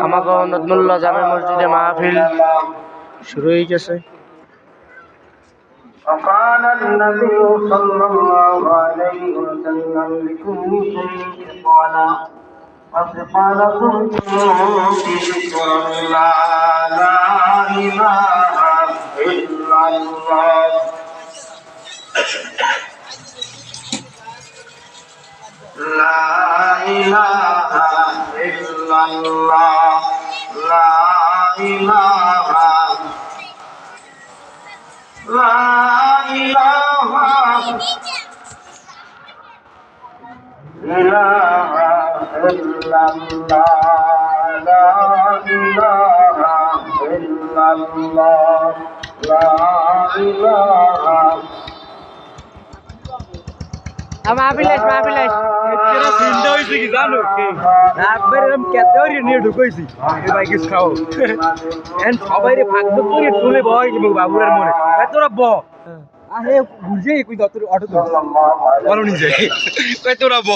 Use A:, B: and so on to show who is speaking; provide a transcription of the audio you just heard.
A: আমাকে নদমুল্লাহ জামে মসজিদে মাহফিল শুরু হয়ে গেছে।
B: وقال النبي صلى الله عليه وسلم لكل شيء قالا وقالكم في ذكر الله لا إله إلا الله لا إله إلا الله لا إله لا إله إله إلا الله لا إله إلا الله لا إله
A: মাহফিলেশ মাহফিলেশ
C: तेरा जिंदा होई सी जानो के रात भर हम कहते और ये नहीं ढुकोइছি এই ভাই কিছু খাও এন্ড সবাই রে ভাগ তো করে তুলে ভয় কি বাবুরের মনে এ তোরা ব আরে বুঝে কই দত অটো তো বলো নিজে কই তোরা ব